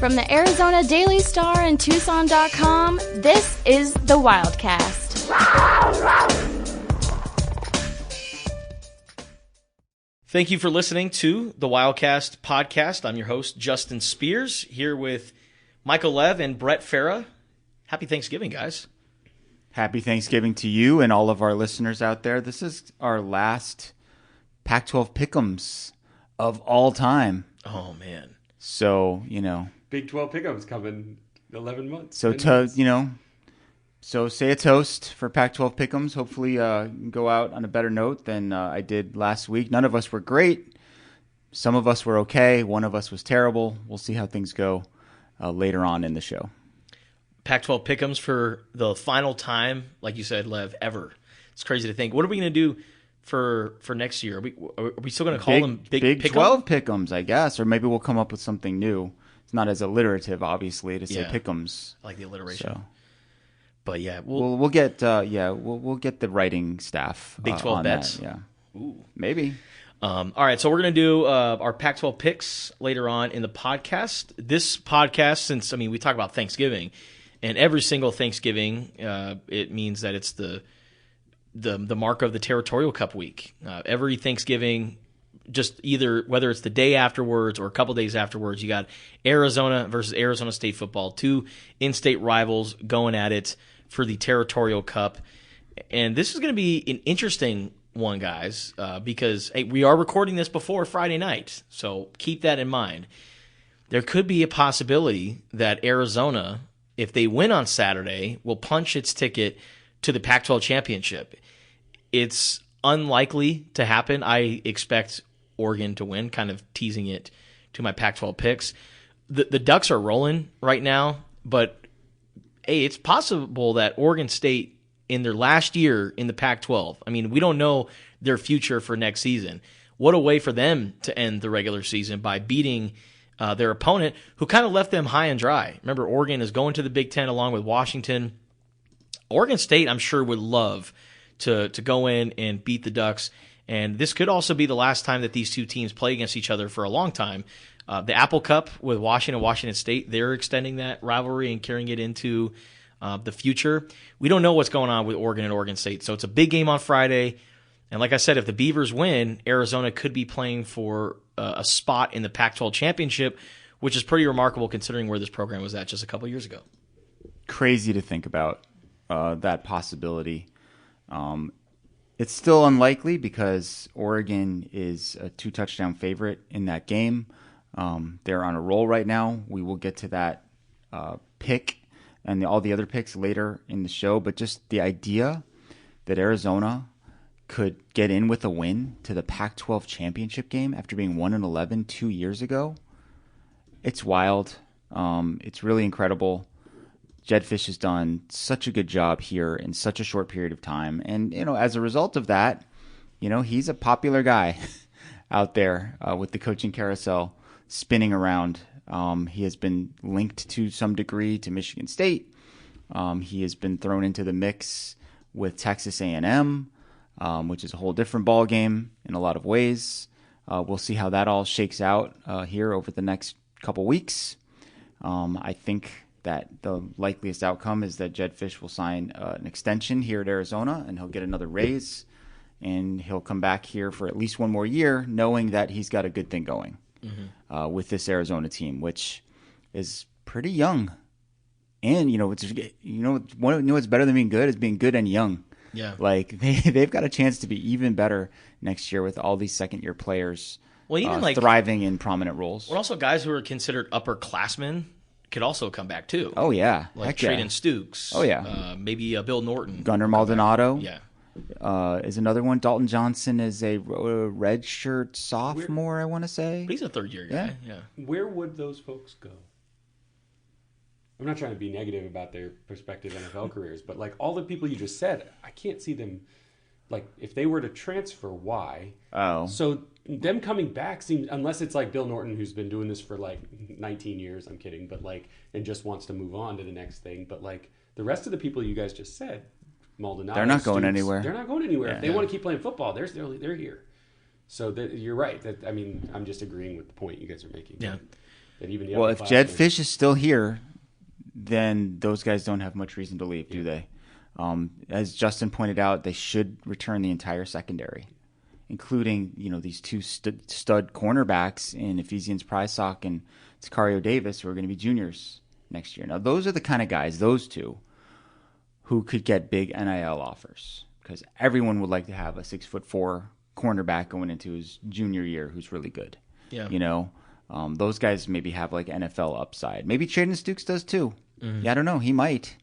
From the Arizona Daily Star and Tucson.com, this is the Wildcast. Thank you for listening to the Wildcast podcast. I'm your host, Justin Spears, here with Michael Lev and Brett Fera. Happy Thanksgiving, guys. Happy Thanksgiving to you and all of our listeners out there. This is our last Pac-12 Pick'ems of all time. Oh, man. So, Big 12 Pick'ems coming 11 months. So, so say a toast for Pac-12 Pick'ems. Hopefully you can go out on a better note than I did last week. None of us were great. Some of us were okay. One of us was terrible. We'll see how things go later on in the show. Pac-12 Pick'ems for the final time, like you said, Lev, ever. It's crazy to think. What are we going to do for next year? Are we still going to call them Big Big Pick'em? 12 Pick'ems, I guess, or maybe we'll come up with something new. It's not as alliterative, obviously, to say Pick'ems. I like the alliteration. So. But yeah, we'll get we'll get the writing staff Big 12 on bets. That, yeah, Ooh. Maybe. All right, so we're going to do our Pac-12 picks later on in the podcast. This podcast, since we talk about Thanksgiving, and every single Thanksgiving, it means that it's the mark of the Territorial Cup week. Every Thanksgiving, just either whether it's the day afterwards or a couple days afterwards, you got Arizona versus Arizona State football, two in-state rivals going at it for the Territorial Cup. And this is going to be an interesting one, guys, because we are recording this before Friday night, so keep that in mind. There could be a possibility that Arizona, if they win on Saturday, will punch its ticket to the Pac-12 championship. It's unlikely to happen. I expect Oregon to win, kind of teasing it to my Pac-12 picks. The Ducks are rolling right now, but it's possible that Oregon State, in their last year in the Pac-12, we don't know their future for next season. What a way for them to end the regular season by beating their opponent, who kind of left them high and dry. Remember, Oregon is going to the Big Ten along with Washington. Oregon State, I'm sure, would love to go in and beat the Ducks, and this could also be the last time that these two teams play against each other for a long time. The Apple Cup with Washington State, they're extending that rivalry and carrying it into the future. We don't know what's going on with Oregon and Oregon State, so it's a big game on Friday. And like I said, if the Beavers win, Arizona could be playing for a spot in the Pac-12 championship, which is pretty remarkable considering where this program was at just a couple years ago. Crazy to think about that possibility. It's still unlikely because Oregon is a 2-touchdown favorite in that game. They're on a roll right now. We will get to that pick and all the other picks later in the show. But just the idea that Arizona could get in with a win to the Pac-12 championship game after being 1-11 2 years ago, it's wild. It's really incredible. Jedd Fisch has done such a good job here in such a short period of time. And, as a result of that, he's a popular guy out there with the coaching carousel spinning around. He has been linked to some degree to Michigan State. He has been thrown into the mix with Texas A&M, which is a whole different ball game in a lot of ways. We'll see how that all shakes out here over the next couple weeks. I think that the likeliest outcome is that Jedd Fisch will sign an extension here at Arizona, and he'll get another raise, and he'll come back here for at least one more year, knowing that he's got a good thing going with this Arizona team, which is pretty young. And what's better than being good is being good and young. Yeah, like they've got a chance to be even better next year with all these second-year players. Well, even thriving in prominent roles. Well, also guys who are considered upperclassmen could also come back too. Oh yeah, like Trayden Stukes. Oh yeah, maybe Bill Norton. Gunnar Maldonado. Yeah, is another one. Dalton Johnson is a redshirt sophomore, I want to say. But he's a third-year guy. Yeah. Where would those folks go? I'm not trying to be negative about their prospective NFL careers, but like all the people you just said, I can't see them. Like if they were to transfer, why? Oh, so them coming back seems, unless it's like Bill Norton, who's been doing this for like 19 years. I'm kidding, but like, and just wants to move on to the next thing. But like the rest of the people you guys just said, Maldonado, they're not going anywhere. They're not going anywhere. Yeah, if they want to keep playing football, they're here. So you're right. I'm just agreeing with the point you guys are making. Yeah. that even the Well, if Jedd Fish is still here, then those guys don't have much reason to leave, do they? As Justin pointed out, they should return the entire secondary, including these two stud cornerbacks in Ephesians Prysock and Sicario Davis, who are going to be juniors next year. Now, those are the kind of guys, those two, who could get big NIL offers, because everyone would like to have a 6'4" cornerback going into his junior year who's really good. Yeah. Those guys maybe have like NFL upside. Maybe Traden Stukes does too. Yeah, I don't know. He might.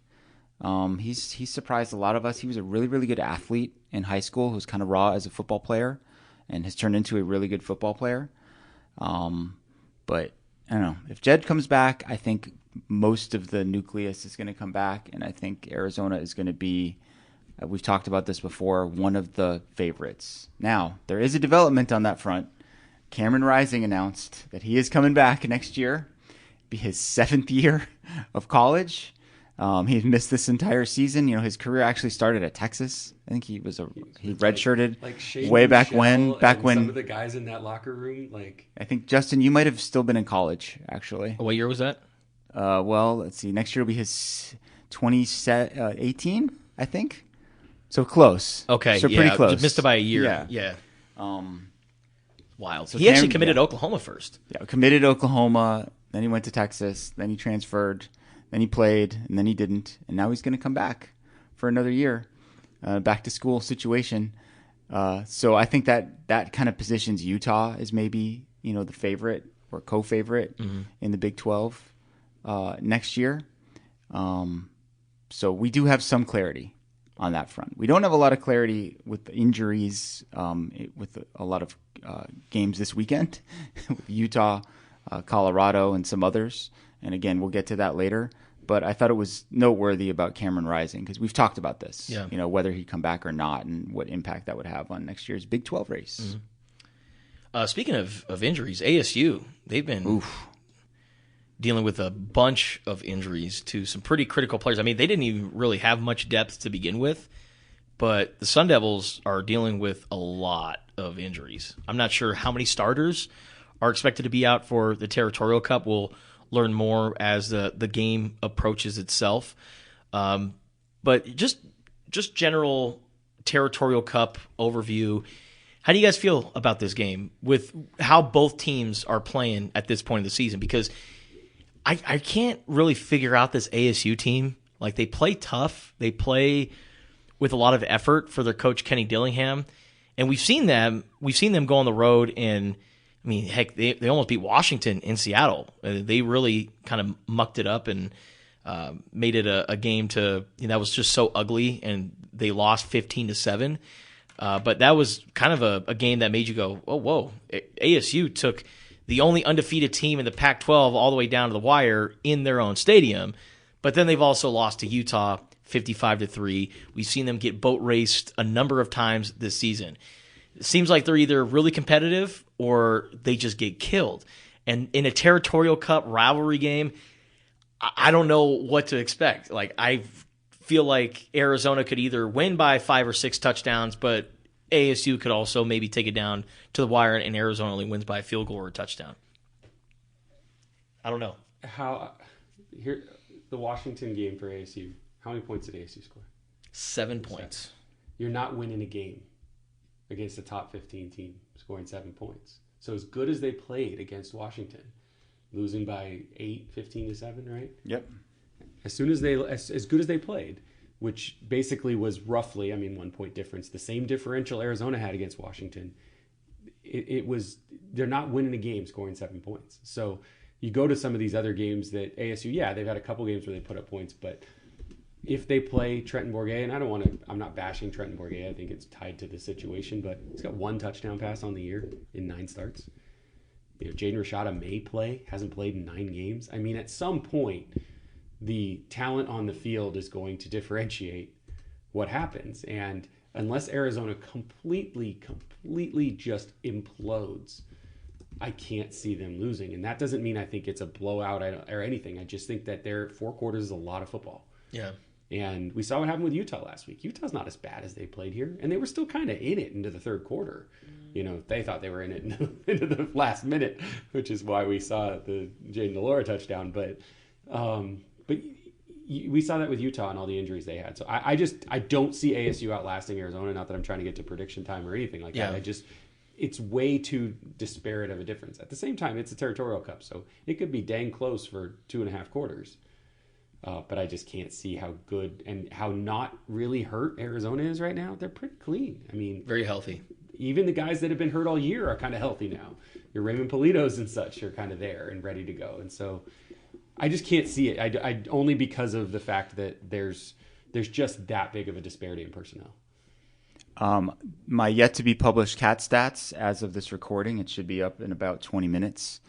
He's surprised a lot of us. He was a really, really good athlete in high school who was kind of raw as a football player and has turned into a really good football player. But I don't know. If Jedd comes back, I think most of the nucleus is going to come back, and I think Arizona is going to be, we've talked about this before, one of the favorites. Now, there is a development on that front. Cameron Rising announced that he is coming back next year. Be his 7th year of college. He had missed this entire season. His career actually started at Texas. I think he redshirted way back when. Some of the guys in that locker room, I think Justin, you might have still been in college actually. What year was that? Well, let's see. Next year will be his 2018, I think. So close. Okay, so pretty close. Just missed it by a year. Yeah. Wild. So he actually committed to Oklahoma first. Yeah, committed to Oklahoma. Then he went to Texas. Then he transferred. Then he played, and then he didn't. And now he's going to come back for another year, back to school situation. So I think that kind of positions Utah as maybe the favorite or co-favorite in the Big 12 next year. So we do have some clarity on that front. We don't have a lot of clarity with the injuries, with a lot of games this weekend, with Utah, Colorado, and some others. And again, we'll get to that later. But I thought it was noteworthy about Cameron Rising because we've talked about this, whether he'd come back or not and what impact that would have on next year's Big 12 race. Speaking of injuries, ASU, they've been dealing with a bunch of injuries to some pretty critical players. I mean, they didn't even really have much depth to begin with, but the Sun Devils are dealing with a lot of injuries. I'm not sure how many starters are expected to be out for the Territorial Cup. We'll learn more as the game approaches itself. But just general Territorial Cup overview. How do you guys feel about this game with how both teams are playing at this point of the season? Because I can't really figure out this ASU team. Like, they play tough. They play with a lot of effort for their coach, Kenny Dillingham. And we've seen them go on the road and, I mean, heck, they almost beat Washington in Seattle. They really kind of mucked it up and made it a game that was just so ugly, and they lost 15-7. But that was kind of a game that made you go, oh, whoa. ASU took the only undefeated team in the Pac-12 all the way down to the wire in their own stadium. But then they've also lost to Utah 55-3. We've seen them get boat raced a number of times this season. It seems like they're either really competitive or they just get killed. And in a Territorial Cup rivalry game, I don't know what to expect. Like, I feel like Arizona could either win by 5 or 6 touchdowns, but ASU could also maybe take it down to the wire, and Arizona only wins by a field goal or a touchdown. I don't know. The Washington game for ASU, how many points did ASU score? 7 points. You're not winning a game against a top 15 team scoring 7 points. So as good as they played against Washington, losing by 15-7, right? Yep. As good as they played, which basically was roughly, 1 point difference, the same differential Arizona had against Washington. They're not winning a game scoring 7 points. So you go to some of these other games that ASU, they've had a couple games where they put up points, but if they play Trenton Bourguet, and I'm not bashing Trenton Bourguet, I think it's tied to the situation, but he's got 1 touchdown pass on the year in 9 starts. Jaden Rashada may play, hasn't played in 9 games. I mean, at some point, the talent on the field is going to differentiate what happens. And unless Arizona completely just implodes, I can't see them losing. And that doesn't mean I think it's a blowout or anything. I just think that their 4 quarters is a lot of football. Yeah. And we saw what happened with Utah last week. Utah's not as bad as they played here, and they were still kind of in it into the third quarter. They thought they were in it into the last minute, which is why we saw the Jaden Delora touchdown. But we saw that with Utah and all the injuries they had. So I don't see ASU outlasting Arizona. Not that I'm trying to get to prediction time or anything like that. It's way too disparate of a difference. At the same time, it's a Territorial Cup, so it could be dang close for 2.5 quarters. But I just can't see how good and how not really hurt Arizona is right now. They're pretty clean. I mean, very healthy. Even the guys that have been hurt all year are kind of healthy now. Your Raymond Politos and such are kind of there and ready to go. And so I just can't see it. I only because of the fact that there's just that big of a disparity in personnel. My yet to be published cat stats as of this recording, it should be up in about 20 minutes.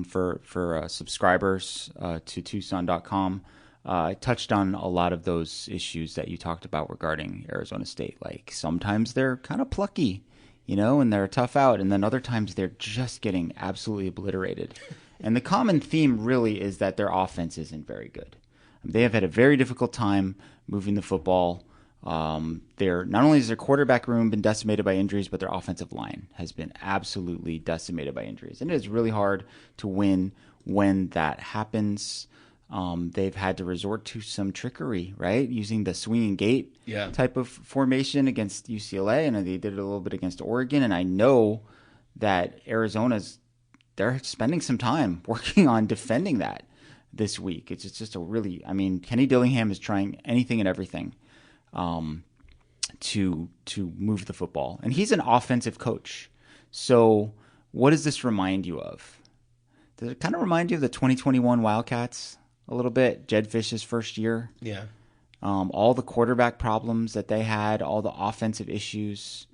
For subscribers to Tucson.com. I touched on a lot of those issues that you talked about regarding Arizona State. Like sometimes they're kind of plucky, and they're tough out, and then other times they're just getting absolutely obliterated. And the common theme really is that their offense isn't very good. They have had a very difficult time moving the football. Not only has their quarterback room been decimated by injuries, but their offensive line has been absolutely decimated by injuries. And it is really hard to win when that happens. They've had to resort to some trickery, right? Using the swinging gate type of formation against UCLA, and they did it a little bit against Oregon. And I know that they're spending some time working on defending that this week. It's just Kenny Dillingham is trying anything and everything to move the football. And he's an offensive coach. So what does this remind you of? Does it kind of remind you of the 2021 Wildcats a little bit? Jed Fish's first year? Yeah. All the quarterback problems that they had, all the offensive issues.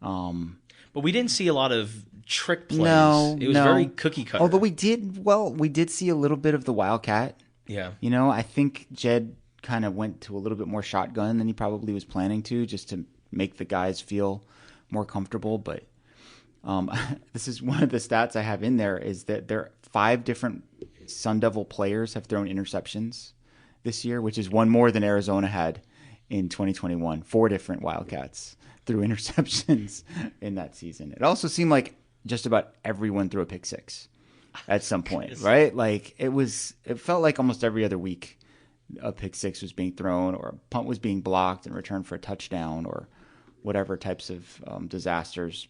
But we didn't see a lot of trick plays. It was very cookie cutter. Although we did see a little bit of the Wildcat. Yeah. I think Jed kind of went to a little bit more shotgun than he probably was planning to, just to make the guys feel more comfortable. But this is one of the stats I have in there, is that there are 5 different Sun Devil players have thrown interceptions this year, which is one more than Arizona had in 2021. 4 different Wildcats threw interceptions in that season. It also seemed like just about everyone threw a pick six at some point, right? Like it felt like almost every other week a pick six was being thrown, or a punt was being blocked in return for a touchdown, or whatever types of disasters.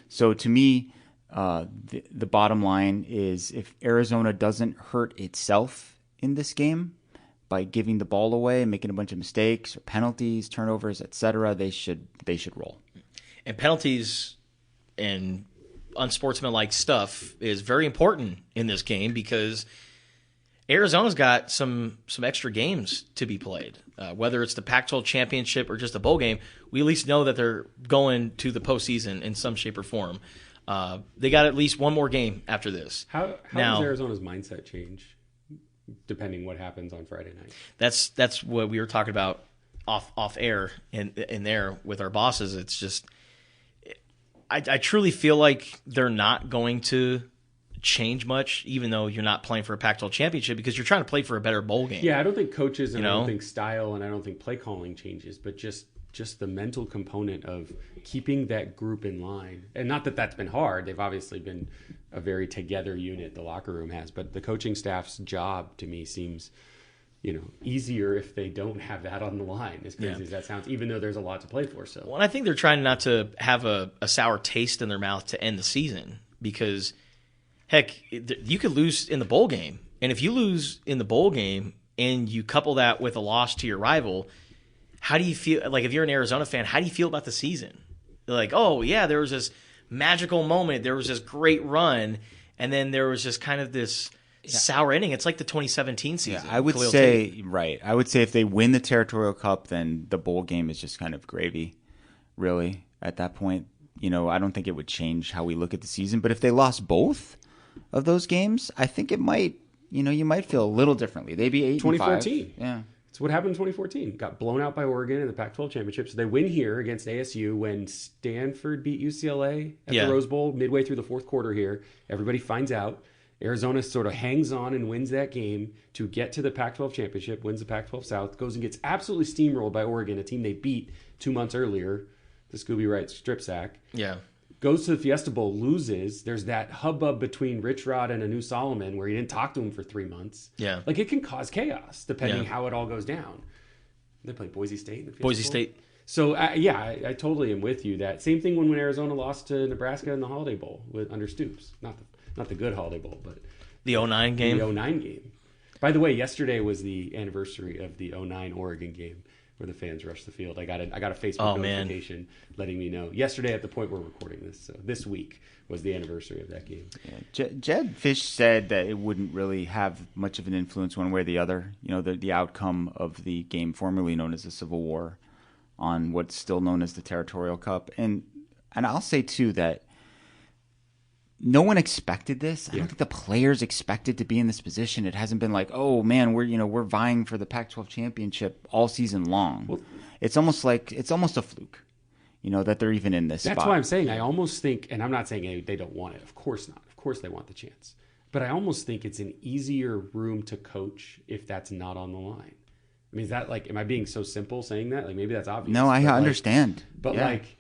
So to me, the bottom line is, if Arizona doesn't hurt itself in this game by giving the ball away and making a bunch of mistakes or penalties, turnovers, etc., they should roll. And penalties and unsportsmanlike stuff is very important in this game, because Arizona's got some extra games to be played. Whether it's the Pac-12 championship or just a bowl game, we at least know that they're going to the postseason in some shape or form. They got at least one more game after this. How does Arizona's mindset change depending what happens on Friday night? That's what we were talking about off air in there with our bosses. It's just I truly feel like they're not going to change much, even though you're not playing for a Pac-12 championship, because you're trying to play for a better bowl game. Yeah, I don't think coaches and I don't think style and I don't think play calling changes, but just the mental component of keeping that group in line. And not that that's been hard. They've obviously been a very together unit, the locker room has, but the coaching staff's job to me seems, easier if they don't have that on the line, as crazy as that sounds, even though there's a lot to play for. So, well, and I think they're trying not to have a sour taste in their mouth to end the season, because heck, you could lose in the bowl game. And if you lose in the bowl game and you couple that with a loss to your rival, how do you feel? Like, if you're an Arizona fan, how do you feel about the season? Like, oh, yeah, there was this magical moment. There was this great run. And then there was just kind of this sour ending. It's like the 2017 season. Yeah, I would say, right. I would say if they win the Territorial Cup, then the bowl game is just kind of gravy, really, at that point. I don't think it would change how we look at the season. But if they lost both of those games, I think it might, you might feel a little differently. They'd be 8-5. 2014. Yeah. It's what happened in 2014. Got blown out by Oregon in the Pac-12 championship. So they win here against ASU when Stanford beat UCLA at the Rose Bowl midway through the fourth quarter here. Everybody finds out. Arizona sort of hangs on and wins that game to get to the Pac-12 championship, wins the Pac-12 South, goes and gets absolutely steamrolled by Oregon, a team they beat 2 months earlier the Scooby Wright strip sack. Yeah. Goes to the Fiesta Bowl, loses. There's that hubbub between Rich Rod and Anu Solomon where he didn't talk to him for 3 months. Yeah. Like, it can cause chaos depending how it all goes down. They play Boise State in the Fiesta Boise Bowl. State. So, I totally am with you. That same thing when Arizona lost to Nebraska in the Holiday Bowl under Stoops. Not the good Holiday Bowl, but The 09 game. the 09 game. By the way, yesterday was the anniversary of the 09 Oregon game where the fans rushed the field. I got a Facebook notification letting me know yesterday at the point we're recording this. So this week was the anniversary of that game. Yeah. Jed Fish said that it wouldn't really have much of an influence one way or the other. You know, the outcome of the game formerly known as the Civil War on what's still known as the Territorial Cup. And I'll say, too, that no one expected this. I don't think the players expected to be in this position. It hasn't been like, oh man, we're vying for the Pac-12 championship all season long. Well, it's almost a fluke, that they're even in this spot. That's why I'm saying I almost think, and I'm not saying they don't want it. Of course not. Of course they want the chance. But I almost think it's an easier room to coach if that's not on the line. I mean, is that am I being so simple saying that? Like, maybe that's obvious. No, I understand. But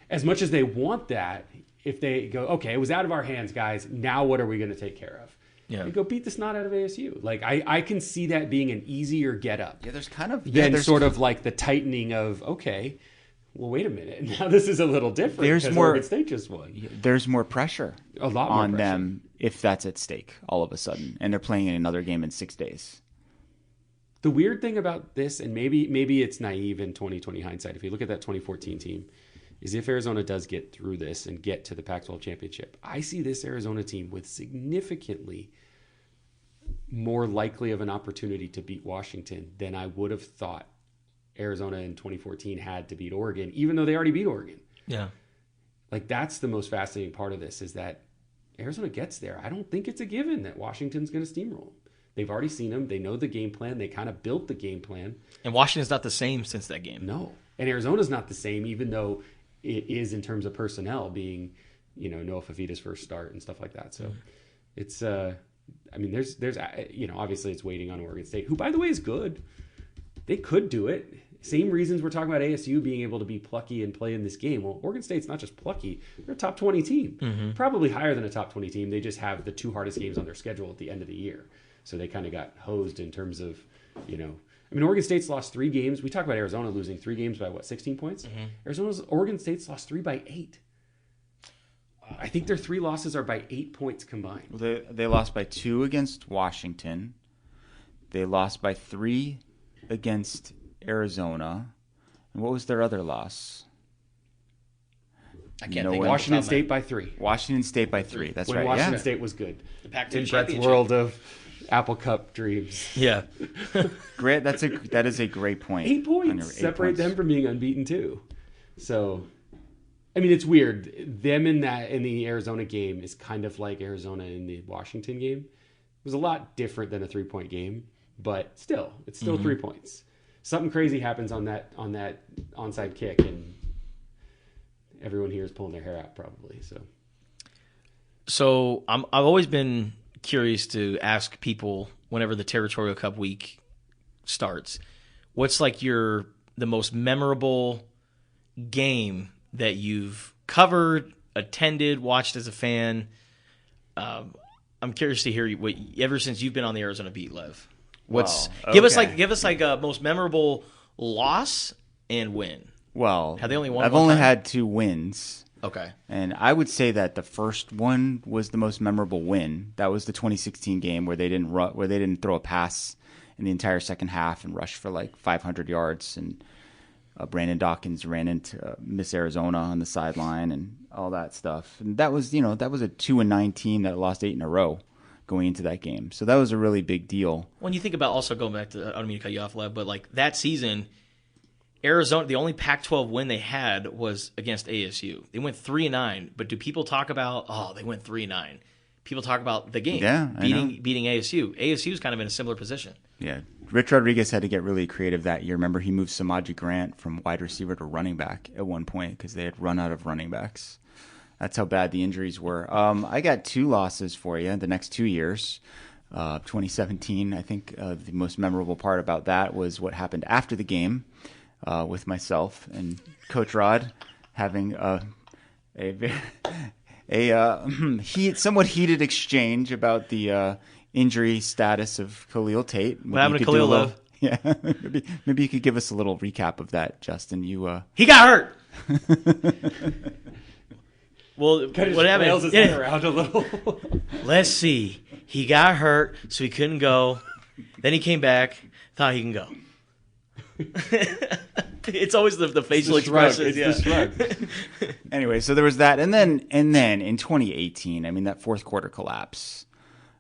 as much as they want that, if they go, okay, it was out of our hands, guys, now what are we going to take care of? Yeah. They go beat the snot out of ASU. Like, I can see that being an easier get up. Yeah, there's kind of... Than sort of like the tightening of, okay, well, wait a minute. Now this is a little different because Oregon State just won. There's more pressure a lot more on pressure. them if that's at stake all of a sudden. And they're playing in another game in 6 days. The weird thing about this, and maybe it's naive in 2020 hindsight, if you look at that 2014 team, is if Arizona does get through this and get to the Pac-12 championship, I see this Arizona team with significantly more likely of an opportunity to beat Washington than I would have thought Arizona in 2014 had to beat Oregon, even though they already beat Oregon. Yeah. Like, that's the most fascinating part of this, is that Arizona gets there. I don't think it's a given that Washington's going to steamroll them. They've already seen them. They know the game plan. They kind of built the game plan. And Washington's not the same since that game. No. And Arizona's not the same, even though it is in terms of personnel being, Noah Fafita's first start and stuff like that. So it's, there's, obviously it's waiting on Oregon State, who, by the way, is good. They could do it. Same reasons we're talking about ASU being able to be plucky and play in this game. Well, Oregon State's not just plucky. They're a top 20 team. Probably higher than a top 20 team. They just have the 2 hardest games on their schedule at the end of the year. So they kind of got hosed in terms of, Oregon State's lost 3 games. We talk about Arizona losing 3 games by 16 points? Oregon State's lost 3 by 8. I think their 3 losses are by 8 points combined. Well, they lost by 2 against Washington. They lost by 3 against Arizona. And what was their other loss? I can't think. Washington State by 3. Washington State by 3. That's right. Washington State was good. The Pac-12 in Brett's championship. world of Apple Cup dreams. Yeah. Great. That is a great point. 8 points separate them from being unbeaten too. So, it's weird. Them in the Arizona game is kind of like Arizona in the Washington game. It was a lot different than a 3-point game, but still, it's still 3 points. Something crazy happens on that onside kick, and everyone here is pulling their hair out probably. So I've always been curious to ask people whenever the Territorial Cup week starts, what's like the most memorable game that you've covered, attended, watched as a fan? I'm curious to hear what ever since you've been on the Arizona beat, Lev. Give us a most memorable loss and win. Well, have they only won? I've only had 2 wins. Okay. And I would say that the first one was the most memorable win. That was the 2016 game where they didn't throw a pass in the entire second half and rush for like 500 yards. And Brandon Dawkins ran into Miss Arizona on the sideline and all that stuff. And that was a 2-9 team that lost 8 in a row going into that game. So that was a really big deal. When you think about also going back to, I don't mean to cut you off, Lev, but like that season, Arizona, the only Pac-12 win they had was against ASU. They went 3-9, but do people talk about, they went 3-9? People talk about the game, beating ASU. ASU's kind of in a similar position. Yeah. Rich Rodriguez had to get really creative that year. Remember, he moved Samaji Grant from wide receiver to running back at one point because they had run out of running backs. That's how bad the injuries were. I got 2 losses for you the next 2 years. 2017, I think the most memorable part about that was what happened after the game with myself and Coach Rod. having somewhat heated exchange about the injury status of Khalil Tate. What happened to Khalil, Lev? Yeah, maybe you could give us a little recap of that, Justin. He got hurt. Well, Kind of what happened? flails his head around a little. Let's see. He got hurt, so he couldn't go. Then he came back, thought he can go. It's always the facial expressions. It's the shrug. Anyway, so there was that, and then in 2018, I mean, that fourth quarter collapse.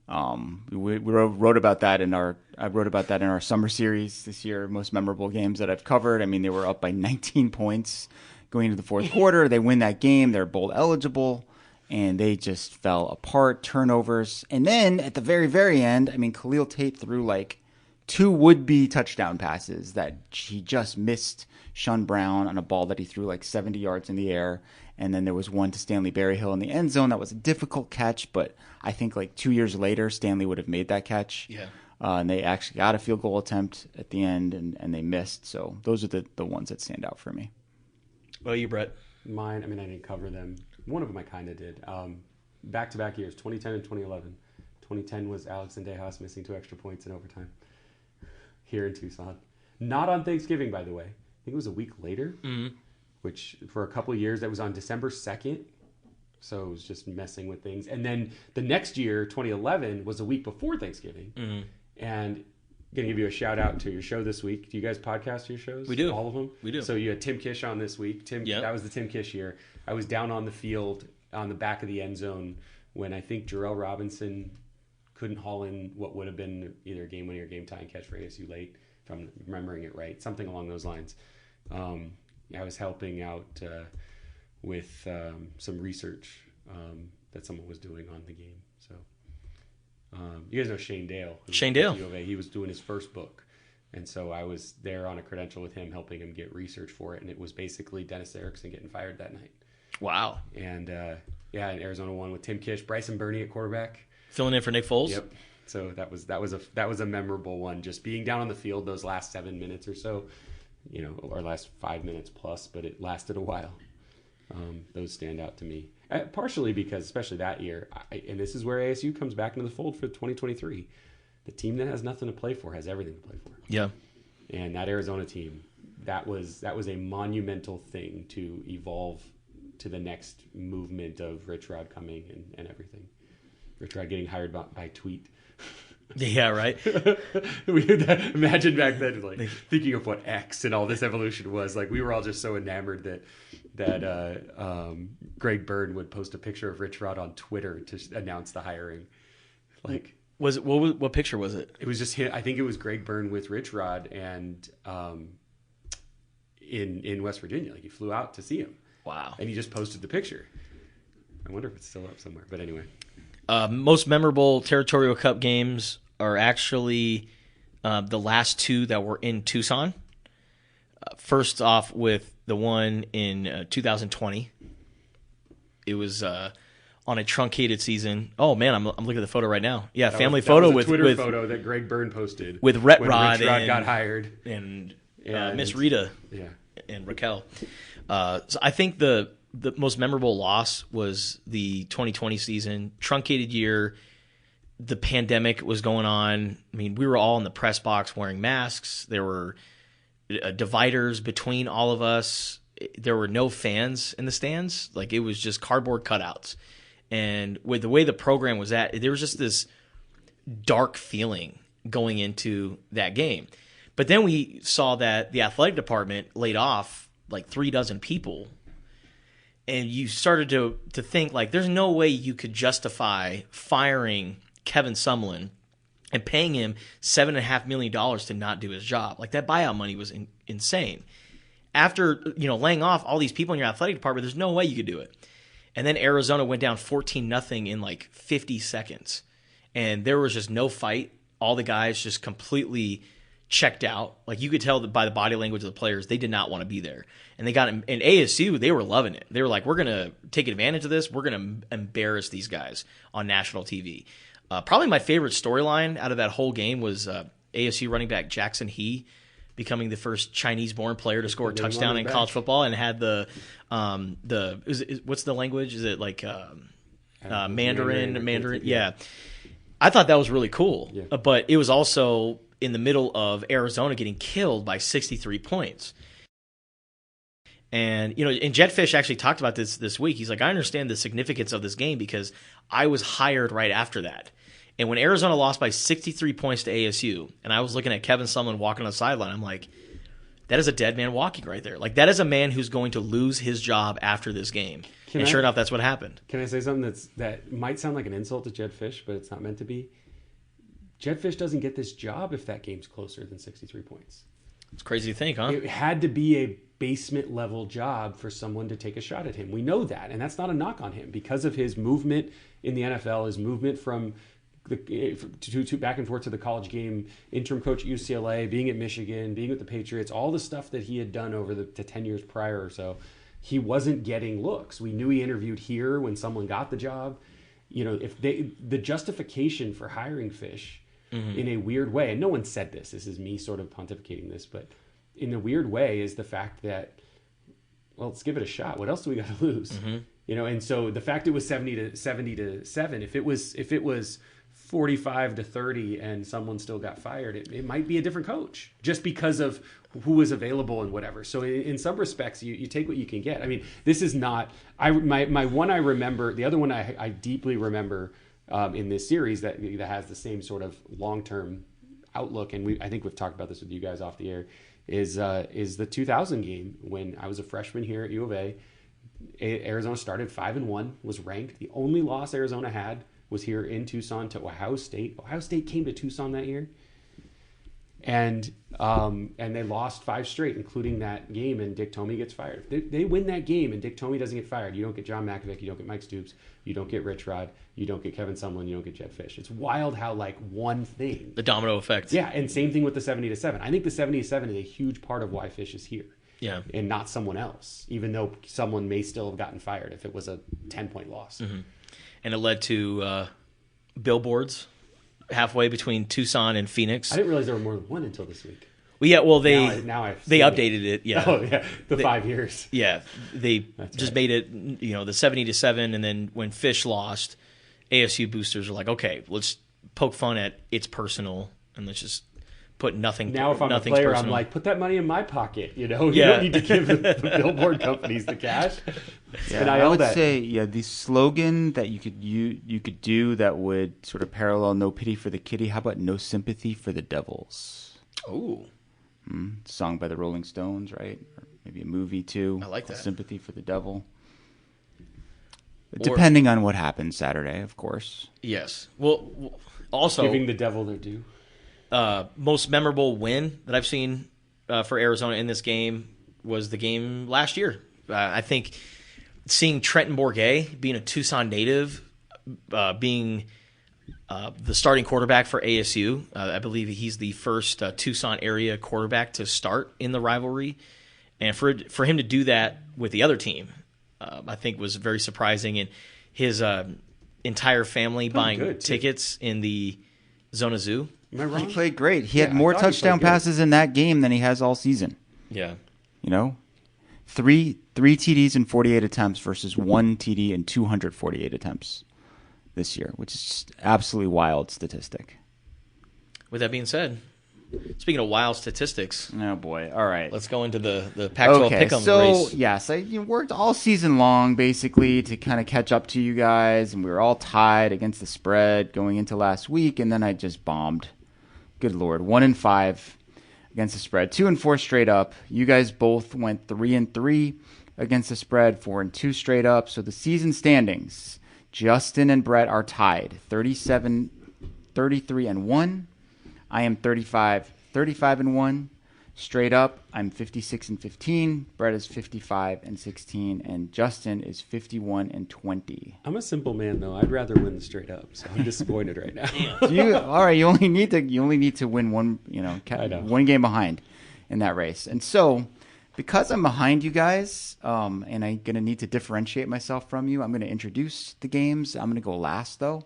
We wrote about that I wrote about that in our summer series this year, most memorable games that I've covered. I mean, they were up by 19 points going into the fourth quarter. They win that game. They're bowl eligible, and they just fell apart, turnovers. And then at the very, very end, I mean, Khalil Tate threw like 2 would-be touchdown passes that he just missed Sean Brown on a ball that he threw like 70 yards in the air. And then there was one to Stanley Berryhill in the end zone. That was a difficult catch, but I think like 2 years later, Stanley would have made that catch. Yeah. And they actually got a field goal attempt at the end, and they missed. So those are the ones that stand out for me. Well, you, Brett. Mine, I mean, I didn't cover them. One of them I kind of did. Back-to-back years, 2010 and 2011. 2010 was Alex and Dejas missing 2 extra points in overtime here in Tucson. Not on Thanksgiving, by the way. I think it was a week later, which for a couple of years, that was on December 2nd. So it was just messing with things. And then the next year, 2011, was a week before Thanksgiving. And going to give you a shout out to your show this week. Do you guys podcast your shows? We do. All of them? We do. So you had Tim Kish on this week. That was the Tim Kish year. I was down on the field on the back of the end zone when I think Jarrell Robinson couldn't haul in what would have been either a game-winning or game-tying catch for ASU late, if I'm remembering it right. Something along those lines. I was helping out with some research that someone was doing on the game. So you guys know Shane Dale. Shane Dale. He was doing his first book. And so I was there on a credential with him, helping him get research for it. And it was basically Dennis Erickson getting fired that night. Wow. And in Arizona won with Tim Kish, Bryson Burney at quarterback. Filling in for Nick Foles? Yep. So that was a memorable one. Just being down on the field those last 7 minutes or so, or last 5 minutes plus, but it lasted a while. Those stand out to me. Partially because, especially that year, and this is where ASU comes back into the fold for 2023. The team that has nothing to play for has everything to play for. Yeah. And that Arizona team, that was a monumental thing to evolve to the next movement of Rich Rod coming and everything. Rich Rod getting hired by tweet. Yeah, right. Imagine back then, like thinking of what X and all this evolution was. Like we were all just so enamored that Greg Byrne would post a picture of Rich Rod on Twitter to announce the hiring. Like, was it what picture was it? It was just him. I think it was Greg Byrne with Rich Rod and in West Virginia. Like he flew out to see him. Wow. And he just posted the picture. I wonder if it's still up somewhere. But anyway. Most memorable Territorial Cup games are actually the last 2 that were in Tucson. First off with the one in 2020. It was on a truncated season. Oh, man, I'm looking at the photo right now. Yeah, family photo with Twitter photo that Greg Byrne posted. With Rod got hired. And Miss Rita and Raquel. So I think the most memorable loss was the 2020 season, truncated year. The pandemic was going on. I mean, we were all in the press box wearing masks. There were dividers between all of us. There were no fans in the stands. Like it was just cardboard cutouts. And with the way the program was at, there was just this dark feeling going into that game. But then we saw that the athletic department laid off like 36 people. And you started to think, like, there's no way you could justify firing Kevin Sumlin and paying him $7.5 million to not do his job. Like, that buyout money was insane. After, laying off all these people in your athletic department, there's no way you could do it. And then Arizona went down 14-0 in, like, 50 seconds. And there was just no fight. All the guys just completely checked out. Like, you could tell by the body language of the players, they did not want to be there. And they got in ASU, they were loving it. They were like, we're going to take advantage of this. We're going to embarrass these guys on national TV. Probably my favorite storyline out of that whole game was ASU running back Jackson He becoming the first Chinese-born player to score a They touchdown wanted in it college back. football, and had what's the language? Is it like Mandarin? Yeah. I thought that was really cool, Yeah. but it was also in the middle of Arizona getting killed by 63 points. And, and Jetfish actually talked about this week. He's like, I understand the significance of this game because I was hired right after that. And when Arizona lost by 63 points to ASU, and I was looking at Kevin Sumlin walking on the sideline, I'm like, that is a dead man walking right there. Like, that is a man who's going to lose his job after this game. And sure enough, that's what happened. Can I say something that might sound like an insult to Jed Fish, but it's not meant to be? Jed Fish doesn't get this job if that game's closer than 63 points. It's crazy to think, huh? It had to be a basement level job for someone to take a shot at him. We know that, and that's not a knock on him because of his movement in the NFL, his movement from to back and forth to the college game, interim coach at UCLA, being at Michigan, being with the Patriots, all the stuff that he had done over the 10 years prior or so. He wasn't getting looks. We knew he interviewed here when someone got the job. If the justification for hiring Fish in a weird way, and no one said this is me sort of pontificating this, but in a weird way is the fact that, well, let's give it a shot. What else do we got to lose? And so the fact it was 70 to 7, if it was 45-30 and someone still got fired, it might be a different coach just because of who was available and whatever. So in some respects, you take what you can get. I mean, this is not my one I remember. The other one I deeply remember in this series that has the same sort of long-term outlook, and I think we've talked about this with you guys off the air, is the 2000 game when I was a freshman here at U of A. Arizona started 5-1, was ranked. The only loss Arizona had was here in Tucson to Ohio State. Ohio State came to Tucson that year, and they lost 5 straight, including that game, and Dick Tomey gets fired. They win that game, and Dick Tomey doesn't get fired. You don't get John Malkovich, you don't get Mike Stoops, you don't get Rich Rod, you don't get Kevin Sumlin, you don't get Jed Fish. It's wild how, like, one thing. The domino effect. Yeah, and same thing with the 70-7. I think the 70-7 is a huge part of why Fish is here. Yeah. And not someone else, even though someone may still have gotten fired if it was a 10-point loss. And it led to billboards halfway between Tucson and Phoenix. I didn't realize there were more than one until this week. Well, yeah, well, Now I've they seen updated it. Yeah. Oh, yeah, 5 years. Yeah, they just made it, the 70-7, and then when Fish lost, ASU boosters are like, okay, let's poke fun at it's personal, and let's just put nothing. Now, if I'm a player, I'm like, put that money in my pocket. You don't need to give the billboard companies the cash. Yeah, I would say, the slogan that you could do that would sort of parallel "No pity for the kitty." How about "No sympathy for the devils"? Oh. Song by the Rolling Stones, right? Or maybe a movie too. I like that. Sympathy for the devil. Depending on what happens Saturday, of course. Yes. Well, also giving the devil their due. Most memorable win that I've seen for Arizona in this game was the game last year. I think seeing Trenton Bourguet being a Tucson native, being the starting quarterback for ASU. I believe he's the first Tucson area quarterback to start in the rivalry. And for him to do that with the other team, I think was very surprising. And his entire family buying tickets in the Zona Zoo. Am I wrong? He played great. He had more touchdown passes in that game than he has all season. Yeah. 3 TDs in 48 attempts versus 1 TD in 248 attempts this year, which is just absolutely wild statistic. With that being said, speaking of wild statistics, oh boy! All right, let's go into the Pac-12 pick'em race. Yes, I worked all season long basically to kind of catch up to you guys, and we were all tied against the spread going into last week, and then I just bombed. Good Lord, 1-5 against the spread, 2-4 straight up. You guys both went 3-3 against the spread, 4-2 straight up. So the season standings: Justin and Brett are tied, 33-1. I am 35-1. Straight up, I'm 56-15. Brett is 55-16, and Justin is 51-20. I'm a simple man, though. I'd rather win the straight up, so I'm disappointed right now. All right, you only need to win one, one game behind in that race. And so, because I'm behind you guys, and I'm gonna need to differentiate myself from you, I'm gonna introduce the games. I'm gonna go last, though,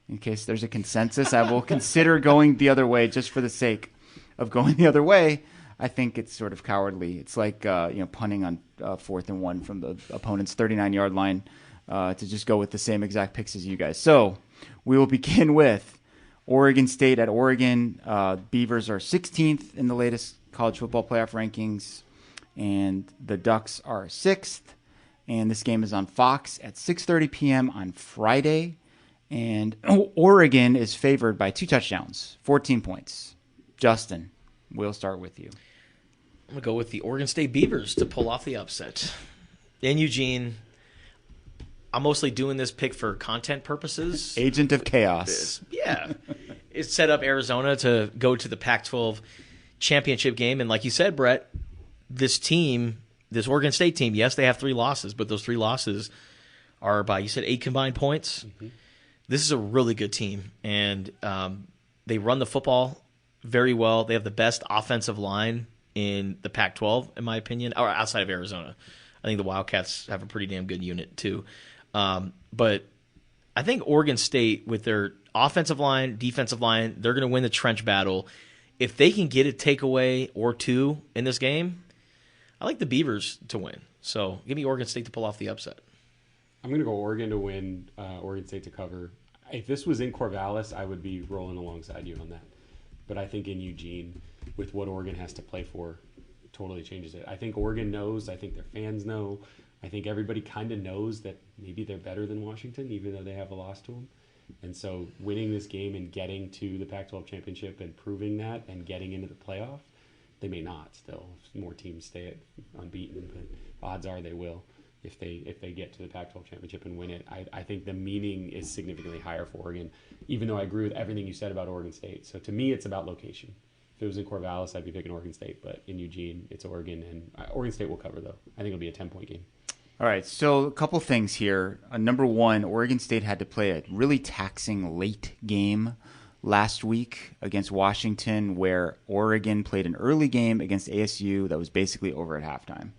in case there's a consensus. I will consider going the other way just for the sake of going the other way. I think it's sort of cowardly. It's like punting on 4th and 1 from the opponent's 39-yard line to just go with the same exact picks as you guys. So we will begin with Oregon State at Oregon. Beavers are 16th in the latest college football playoff rankings, and the Ducks are 6th. And this game is on Fox at 6:30 p.m. on Friday. And Oregon is favored by 2 touchdowns, 14 points. Justin, we'll start with you. I'm going to go with the Oregon State Beavers to pull off the upset. In Eugene, I'm mostly doing this pick for content purposes. Agent of Chaos. Yeah. It set up Arizona to go to the Pac-12 championship game. And like you said, Brett, this Oregon State team, yes, they have 3 losses, but those 3 losses are by, you said, 8 combined points. Mm-hmm. This is a really good team, and they run the football very well. They have the best offensive line in the Pac-12, in my opinion, or outside of Arizona. I think the Wildcats have a pretty damn good unit too. But I think Oregon State, with their offensive line, defensive line, they're going to win the trench battle. If they can get a takeaway or 2 in this game, I like the Beavers to win. So give me Oregon State to pull off the upset. I'm going to go Oregon to win, Oregon State to cover. If this was in Corvallis, I would be rolling alongside you on that. But I think in Eugene, with what Oregon has to play for, totally changes it. I think Oregon knows. I think their fans know. I think everybody kind of knows that maybe they're better than Washington, even though they have a loss to them. And so winning this game and getting to the Pac-12 championship and proving that and getting into the playoff, they may not still. More teams stay unbeaten, but odds are they will. If they get to the Pac-12 championship and win it, I think the meaning is significantly higher for Oregon, even though I agree with everything you said about Oregon State. So to me, it's about location. If it was in Corvallis, I'd be picking Oregon State, but in Eugene, it's Oregon, and Oregon State will cover, though. I think it'll be a 10-point game. All right, so a couple things here. Number one, Oregon State had to play a really taxing late game last week against Washington, where Oregon played an early game against ASU that was basically over at halftime.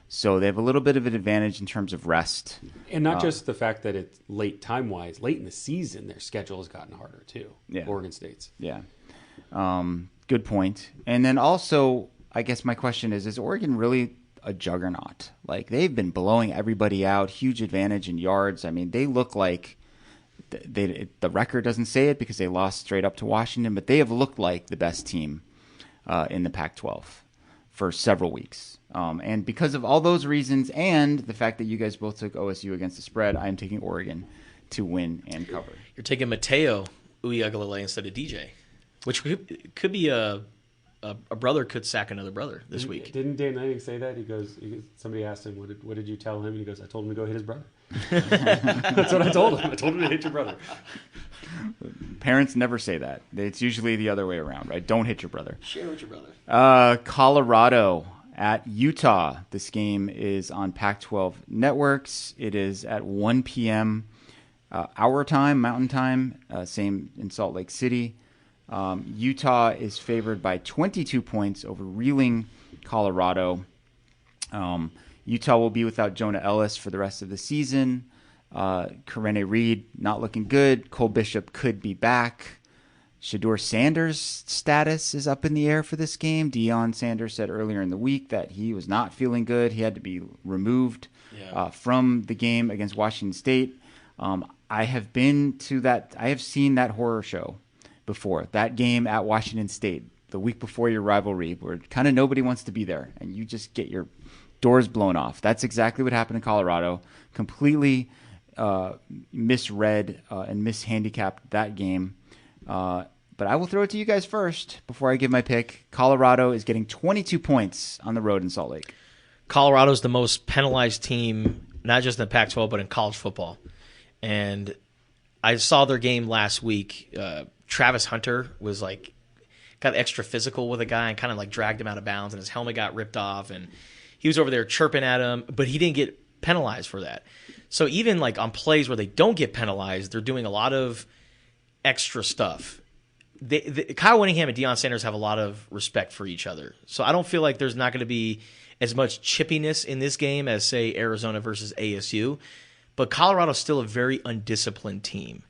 So they have a little bit of an advantage in terms of rest. And not just the fact that it's late time-wise. Late in the season, their schedule has gotten harder, too. Yeah. Oregon State's. Yeah. Good point. And then also, I guess my question is Oregon really a juggernaut? Like, they've been blowing everybody out, huge advantage in yards. I mean, they look like the record doesn't say it because they lost straight up to Washington, but they have looked like the best team in the Pac-12 for several weeks. And because of all those reasons and the fact that you guys both took OSU against the spread, I'm taking Oregon to win and cover. You're taking Mateo Uiagalelei instead of DJ, which could be a brother could sack another brother this week. Didn't Dan Lanning say that? Somebody asked him, what did you tell him? And he goes, I told him to go hit his brother. That's what I told him. I told him to hit your brother. Parents never say that. It's usually the other way around, right? Don't hit your brother. Share with your brother. Colorado at Utah. This game is on Pac-12 networks. It is at 1 p.m. Our time, Mountain Time, same in Salt Lake City. Utah is favored by 22 points over reeling Colorado. Utah will be without Jonah Ellis for the rest of the season. Karene Reed not looking good. Cole Bishop could be back. Shedeur Sanders' status is up in the air for this game. Deion Sanders said earlier in the week that he was not feeling good. He had to be removed from the game against Washington State. I have been to that. I have seen that horror show before. That game at Washington State, the week before your rivalry, where kind of nobody wants to be there, and you just get your doors blown off. That's exactly what happened in Colorado. Completely misread and mishandicapped that game. But I will throw it to you guys first before I give my pick. Colorado is getting 22 points on the road in Salt Lake. Colorado's the most penalized team, not just in the Pac-12, but in college football. And I saw their game last week. Travis Hunter was got extra physical with a guy and kind of dragged him out of bounds, and his helmet got ripped off, and he was over there chirping at him, but he didn't get penalized for that. So even on plays where they don't get penalized, they're doing a lot of extra stuff. Kyle Whittingham and Deion Sanders have a lot of respect for each other. So I don't feel like there's not going to be as much chippiness in this game as, say, Arizona versus ASU. But Colorado's still a very undisciplined team.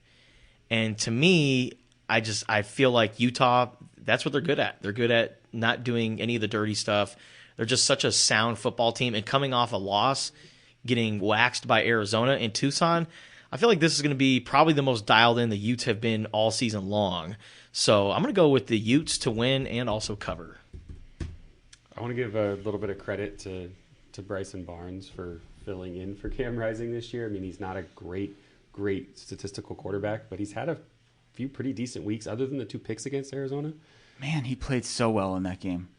And to me, I feel like Utah, that's what they're good at. They're good at not doing any of the dirty stuff. They're just such a sound football team. And coming off a loss, getting waxed by Arizona in Tucson, I feel like this is going to be probably the most dialed in the Utes have been all season long. So I'm going to go with the Utes to win and also cover. I want to give a little bit of credit to Bryson Barnes for filling in for Cam Rising this year. I mean, he's not a great statistical quarterback, but he's had a few pretty decent weeks other than the 2 picks against Arizona. Man, he played so well in that game.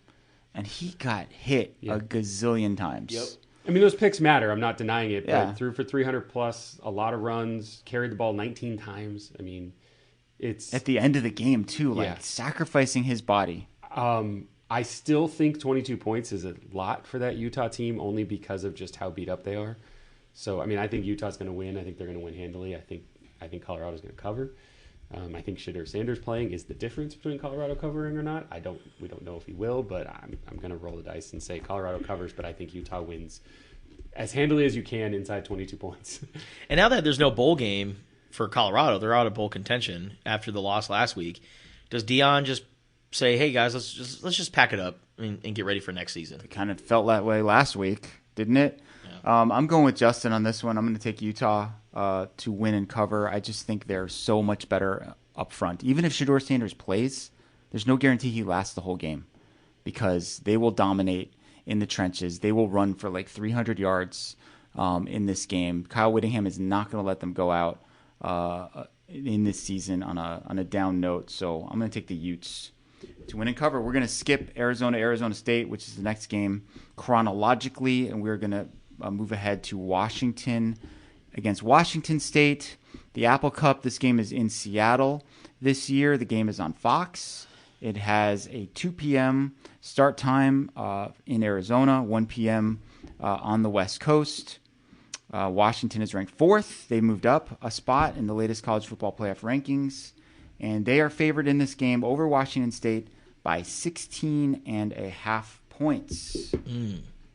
And he got hit a gazillion times. Yep. I mean, those picks matter. I'm not denying it. Yeah. But threw for 300 plus, a lot of runs, carried the ball 19 times. I mean, it's at the end of the game too, sacrificing his body. I still think 22 points is a lot for that Utah team, only because of just how beat up they are. So, I mean, I think Utah's going to win. I think they're going to win handily. I think Colorado's going to cover. I think Shedeur Sanders playing is the difference between Colorado covering or not. We don't know if he will, but I'm going to roll the dice and say Colorado covers, but I think Utah wins as handily as you can inside 22 points. And now that there's no bowl game for Colorado, they're out of bowl contention after the loss last week. Does Dion just say, "Hey guys, let's just pack it up and get ready for next season"? It kind of felt that way last week, didn't it? Yeah. I'm going with Justin on this one. I'm going to take Utah to win and cover. I just think they're so much better up front. Even if Shedeur Sanders plays, there's no guarantee he lasts the whole game because they will dominate in the trenches. They will run for like 300 yards in this game. Kyle Whittingham is not going to let them go out in this season on a down note. So I'm going to take the Utes to win and cover. We're going to skip Arizona State, which is the next game chronologically, and we're going to move ahead to Washington against Washington State. The Apple Cup, this game is in Seattle this year. The game is on Fox. It has a 2 p.m. start time in Arizona, 1 p.m. On the West Coast. Washington is ranked 4th. They moved up a spot in the latest college football playoff rankings, and they are favored in this game over Washington State by 16.5 points.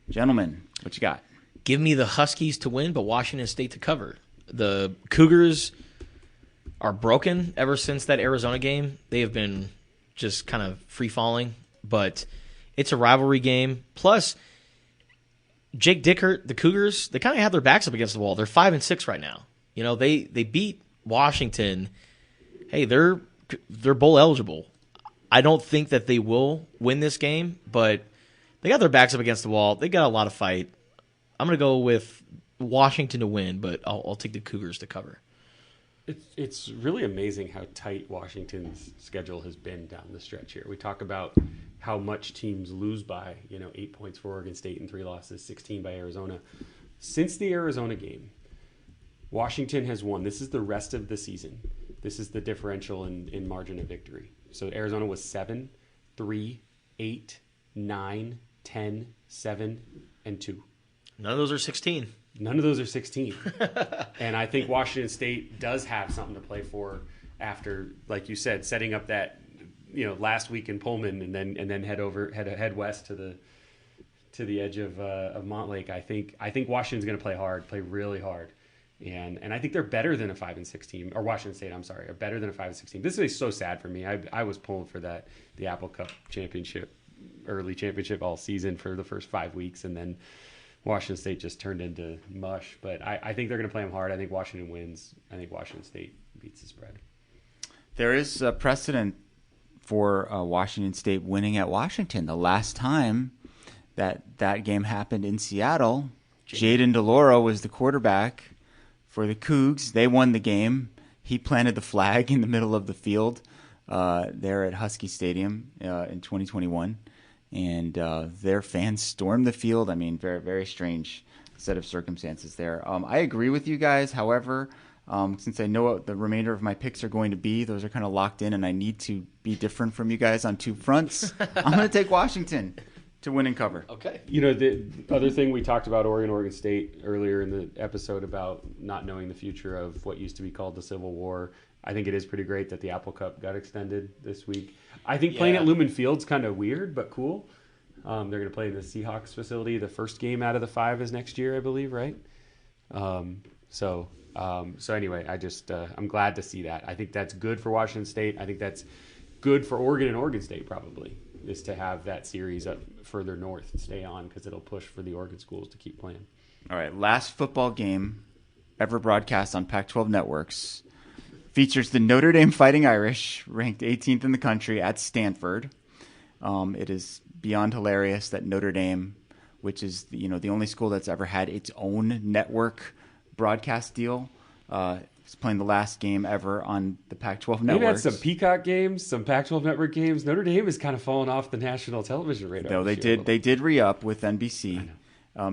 Gentlemen, what you got? Give me the Huskies to win, but Washington State to cover. The Cougars are broken ever since that Arizona game. They have been just kind of free-falling, but it's a rivalry game. Plus, Jake Dickert, the Cougars, they kind of have their backs up against the wall. They're 5-6 right now. You know, they beat Washington. Hey, they're bowl eligible. I don't think that they will win this game, but they got their backs up against the wall. They got a lot of fight. I'm going to go with Washington to win, but I'll take the Cougars to cover. It's really amazing how tight Washington's schedule has been down the stretch here. We talk about how much teams lose by, 8 points for Oregon State and 3 losses, 16 by Arizona. Since the Arizona game, Washington has won. This is the rest of the season. This is the differential in margin of victory. So Arizona was 7, 3, 8, 9, 10, 7, and 2. None of those are 16. None of those are 16. And I think Washington State does have something to play for after, like you said, setting up that, last week in Pullman and then head west to the edge of Montlake. I think Washington's going to play really hard. And I think they're better than a 5-6 team, or Washington State, I'm sorry, are better than a 5-6 team. This is so sad for me. I was pulling for the Apple Cup early championship all season for the first 5 weeks, and then Washington State just turned into mush. But I think they're going to play them hard. I think Washington wins. I think Washington State beats the spread. There is a precedent for Washington State winning at Washington. The last time that game happened in Seattle, Jaden DeLauro was the quarterback for the Cougs. They won the game. He planted the flag in the middle of the field there at Husky Stadium in 2021. And their fans stormed the field. I mean, very, very strange set of circumstances there. I agree with you guys. However, since I know what the remainder of my picks are going to be, those are kind of locked in, and I need to be different from you guys on 2 fronts. I'm going to take Washington to win and cover. Okay. The other thing we talked about Oregon State earlier in the episode about not knowing the future of what used to be called the Civil War. I think it is pretty great that the Apple Cup got extended this week. I think playing at Lumen Field's kind of weird, but cool. They're going to play in the Seahawks facility. The first game out of the 5 is next year, I believe, right? So anyway, I'm glad to see that. I think that's good for Washington State. I think that's good for Oregon and Oregon State probably is to have that series up further north stay on because it'll push for the Oregon schools to keep playing. All right, last football game ever broadcast on Pac-12 networks features the Notre Dame Fighting Irish, ranked 18th in the country, at Stanford. It is beyond hilarious that Notre Dame, which is the only school that's ever had its own network broadcast deal, is playing the last game ever on the Pac-12 network. They've had some Peacock games, some Pac-12 network games. Notre Dame has kind of fallen off the national television radar. No, they did re-up with NBC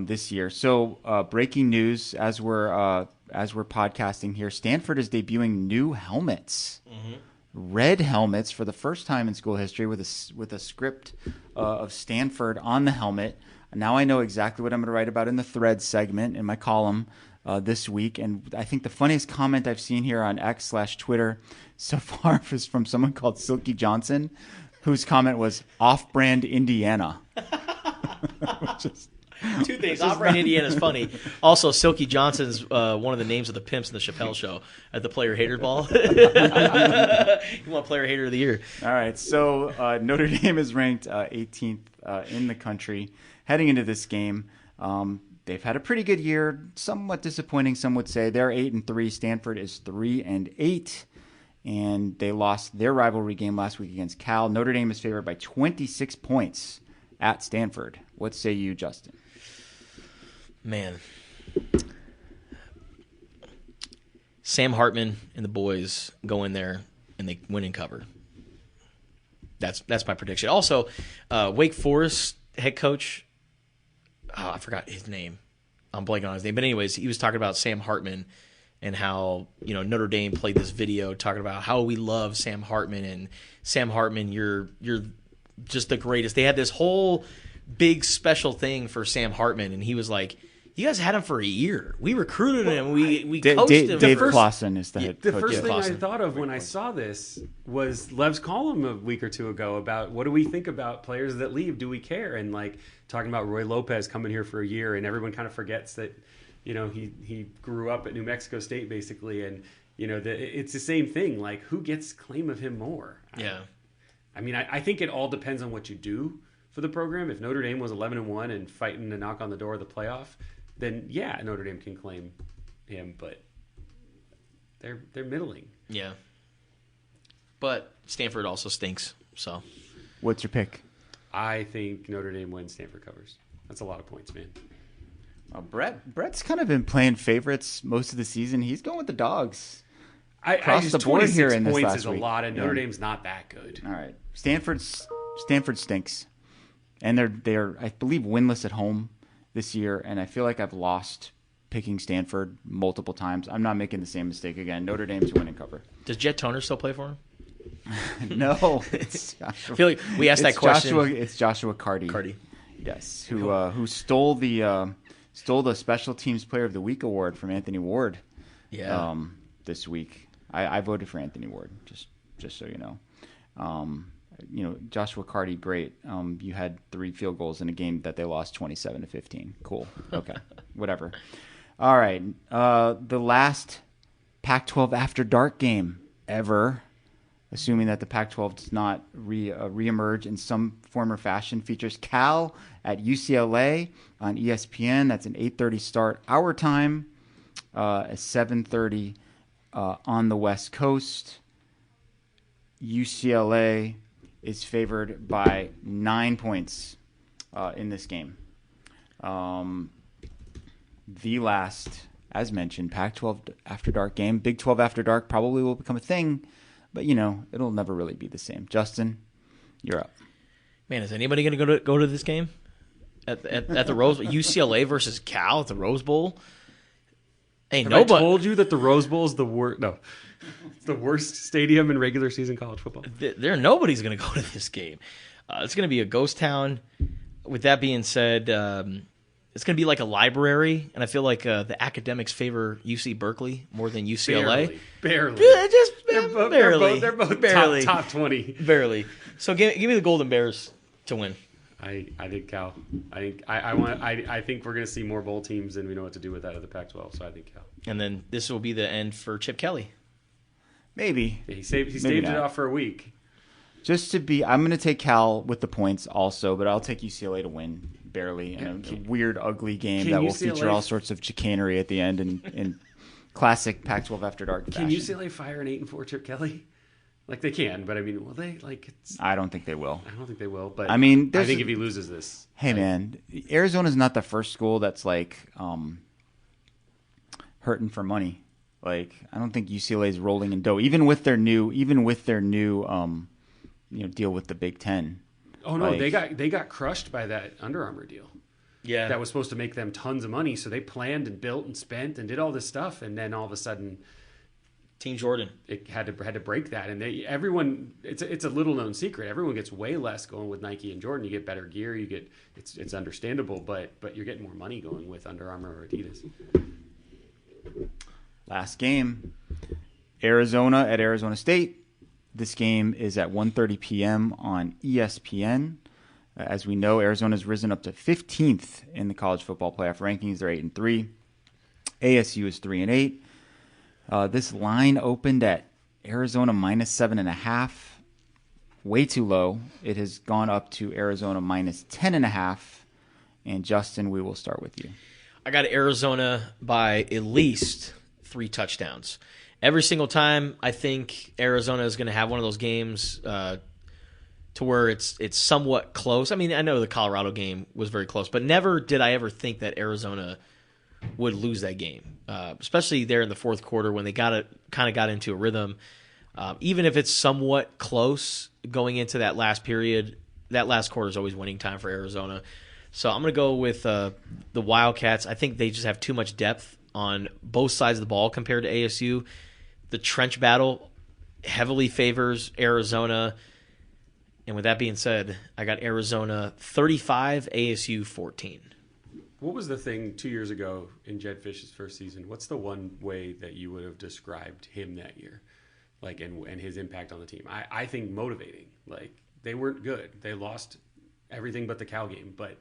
this year. So breaking news as we're podcasting here, Stanford is debuting new helmets. Mm-hmm. Red helmets for the first time in school history with a script of Stanford on the helmet. Now I know exactly what I'm going to write about in the thread segment in my column this week. And I think the funniest comment I've seen here on X/Twitter so far is from someone called Silky Johnson, whose comment was off-brand Indiana. Two things. Off-brand Indiana is funny. Also, Silky Johnson's one of the names of the pimps in the Chappelle Show at the Player Hater Ball. You want Player Hater of the Year. All right. So Notre Dame is ranked 18th in the country heading into this game. They've had a pretty good year, somewhat disappointing, some would say. They're 8-3. Stanford is 3-8. And they lost their rivalry game last week against Cal. Notre Dame is favored by 26 points at Stanford. What say you, Justin? Man. Sam Hartman and the boys go in there and they win and cover. That's my prediction. Also, Wake Forest head coach, I forgot his name. I'm blanking on his name. But anyways, he was talking about Sam Hartman and how, Notre Dame played this video talking about how we love Sam Hartman, and Sam Hartman, you're just the greatest. They had this whole big special thing for Sam Hartman, and he was like, you guys had him for a year. We recruited him. We coached him. Dave Clawson is the head coach. The first thing I thought of when I saw this was Lev's column a week or two ago about what do we think about players that leave? Do we care? And talking about Roy Lopez coming here for a year, and everyone kind of forgets that, he grew up at New Mexico State basically, and it's the same thing. Like, who gets claim of him more? Yeah. I think it all depends on what you do for the program. If Notre Dame was 11-1 and fighting to knock on the door of the playoff, then yeah, Notre Dame can claim him, but they're middling. Yeah. But Stanford also stinks. So, what's your pick? I think Notre Dame wins, Stanford covers. That's a lot of points, man. Brett's kind of been playing favorites most of the season. He's going with the dogs. Across the board here in this points last is a week. lot, and Notre Dame's not that good. All right, Stanford stinks, and they're I believe winless at home this year, and I feel like I've lost picking Stanford multiple times. I'm not making the same mistake again. Notre Dame to win and cover. Does Jet Toner still play for him? No, it's Joshua. I feel like we asked that question. It's Joshua Carty. Yes, who stole the Special Teams Player of the Week award from Anthony Ward. Yeah. This week. I voted for Anthony Ward, just so you know. Joshua Carty, great. You had 3 field goals in a game that they lost 27-15. Cool. Okay. Whatever. All right. The last Pac-12 After Dark game ever, assuming that the Pac-12 does not reemerge in some form or fashion, features Cal at UCLA on ESPN. That's an 8:30 start our time, at 7:30 on the West Coast. UCLA is favored by 9 points in this game. The last, as mentioned, Pac-12 After Dark game. Big 12 After Dark probably will become a thing, but it'll never really be the same. Justin, you're up. Man, is anybody going to go to this game at the Rose Bowl? UCLA versus Cal at the Rose Bowl? Have I told you that the Rose Bowl is the worst? No, it's the worst stadium in regular season college football. Nobody's going to go to this game. It's going to be a ghost town. With that being said, it's going to be like a library, and I feel like the academics favor UC Berkeley more than UCLA. Barely. Barely. They're both barely. top 20. Barely. So give me the Golden Bears to win. I think Cal. I think we're going to see more bowl teams than we know what to do with that of the Pac-12. So I think Cal. And then this will be the end for Chip Kelly. Maybe he staved it off for a week. I'm going to take Cal with the points also, but I'll take UCLA to win barely in a weird, ugly game that will feature all sorts of chicanery at the end and classic Pac-12 after dark fashion. Can UCLA fire an 8-4 Chip Kelly? Like they can, but I mean, will they? Like, I don't think they will. I don't think they will. But I mean, I think if he loses this, man, Arizona's not the first school that's like hurting for money. Like, I don't think UCLA's rolling in dough, even with their new deal with the Big Ten. Oh no, they got crushed by that Under Armour deal. Yeah, that was supposed to make them tons of money. So they planned and built and spent and did all this stuff, and then all of a sudden, Team Jordan, it had to break that. And everyone, it's a little known secret. Everyone gets way less going with Nike and Jordan. You get better gear. You get it's understandable, but you're getting more money going with Under Armour or Adidas. Last game, Arizona at Arizona State. This game is at 1:30 p.m. on ESPN. As we know, Arizona's risen up to 15th in the college football playoff rankings. They're 8-3. ASU is 3-8. This line opened at Arizona -7.5. Way too low. It has gone up to Arizona -10.5. And Justin, we will start with you. I got Arizona by at least 3 touchdowns. Every single time, I think Arizona is going to have one of those games to where it's somewhat close. I mean, I know the Colorado game was very close, but never did I ever think that Arizona would lose that game, especially there in the fourth quarter when they kind of got into a rhythm. Even if it's somewhat close going into that last period, that last quarter is always winning time for Arizona. So I'm going to go with the Wildcats. I think they just have too much depth on both sides of the ball compared to ASU. The trench battle heavily favors Arizona. And with that being said, I got Arizona 35, ASU 14. What was the thing 2 years ago in Jed Fish's first season? What's the one way that you would have described him that year, like and his impact on the team? I think motivating. Like, they weren't good. They lost everything but the Cal game. But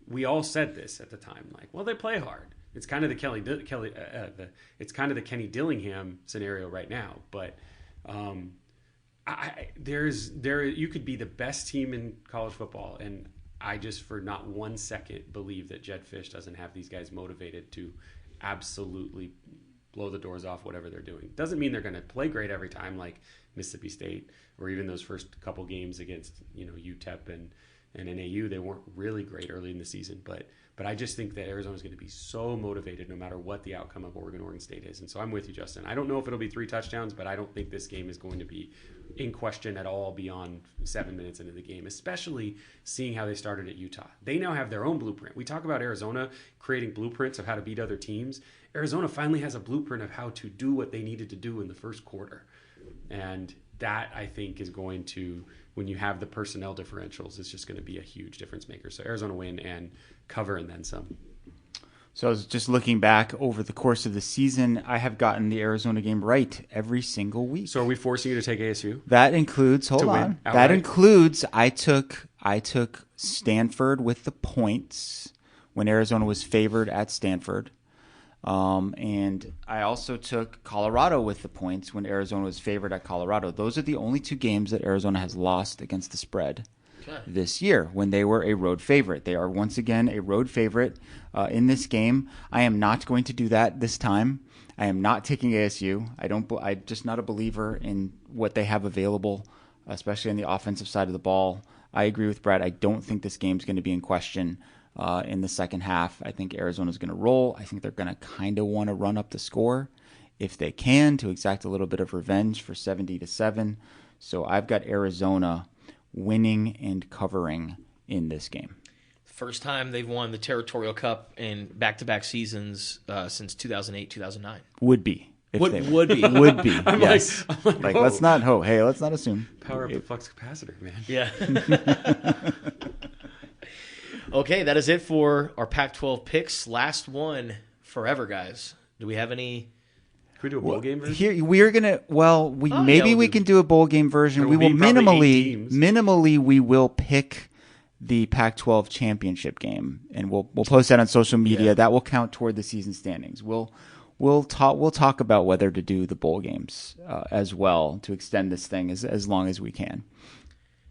we all said this at the time. Like, well, they play hard. It's kind of the it's kind of the Kenny Dillingham scenario right now. But you could be the best team in college football, and I just for not 1 second believe that Jed Fish doesn't have these guys motivated to absolutely blow the doors off whatever they're doing. Doesn't mean they're going to play great every time like Mississippi State or even those first couple games against UTEP and NAU. They weren't really great early in the season, but I just think that Arizona's going to be so motivated no matter what the outcome of Oregon State is. And so I'm with you, Justin. I don't know if it'll be 3 touchdowns, but I don't think this game is going to be in question at all beyond 7 minutes into the game, especially seeing how they started at Utah. They now have their own blueprint. We talk about Arizona creating blueprints of how to beat other teams. Arizona finally has a blueprint of how to do what they needed to do in the first quarter. And that, I think, is going to, when you have the personnel differentials, it's just going to be a huge difference maker. So Arizona win and cover and then some. So I was just looking back over the course of the season. I have gotten the Arizona game right every single week. So are we forcing you to take ASU? That includes, hold on. That includes, I took Stanford with the points when Arizona was favored at Stanford. And I also took Colorado with the points when Arizona was favored at Colorado. Those are the only 2 games that Arizona has lost against the spread this year when they were a road favorite. They are once again a road favorite in this game. I am not going to do that this time. I am not taking ASU. I'm just not a believer in what they have available, especially on the offensive side of the ball. I agree with Brett. I don't think this game is going to be in question in the second half. I think Arizona's going to roll. I think they're going to kind of want to run up the score if they can to exact a little bit of revenge for 70-7. So I've got Arizona winning and covering in this game. First time they've won the Territorial Cup in back-to-back seasons since 2008, 2009. Would be. Would be. Would be, yes. Like let's not let's not assume. Power up the flux capacitor, man. Yeah. Okay, that is it for our Pac-12 picks. Last one forever, guys. Do we have any? Can we do a bowl game version? Here we're gonna. Well, we can do a bowl game version. We will minimally we will pick the Pac-12 championship game, and we'll post that on social media. Yeah. That will count toward the season standings. We'll talk about whether to do the bowl games as well to extend this thing as long as we can.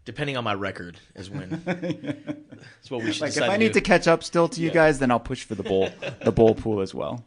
Depending on my record is when. That's what we should Like if decide I to need do. to catch up still to you guys, then I'll push for the bowl pool as well.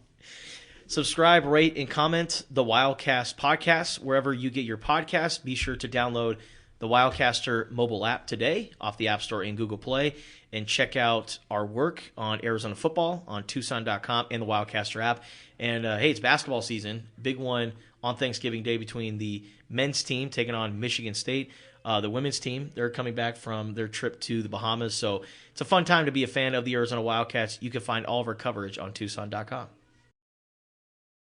Subscribe, rate, and comment the Wildcast podcast wherever you get your podcasts. Be sure to download the Wildcaster mobile app today off the App Store and Google Play, and check out our work on Arizona football on Tucson.com and the Wildcaster app. And hey, it's basketball season. Big one on Thanksgiving Day between the men's team taking on Michigan State. The women's team, they're coming back from their trip to the Bahamas. So it's a fun time to be a fan of the Arizona Wildcats. You can find all of our coverage on Tucson.com.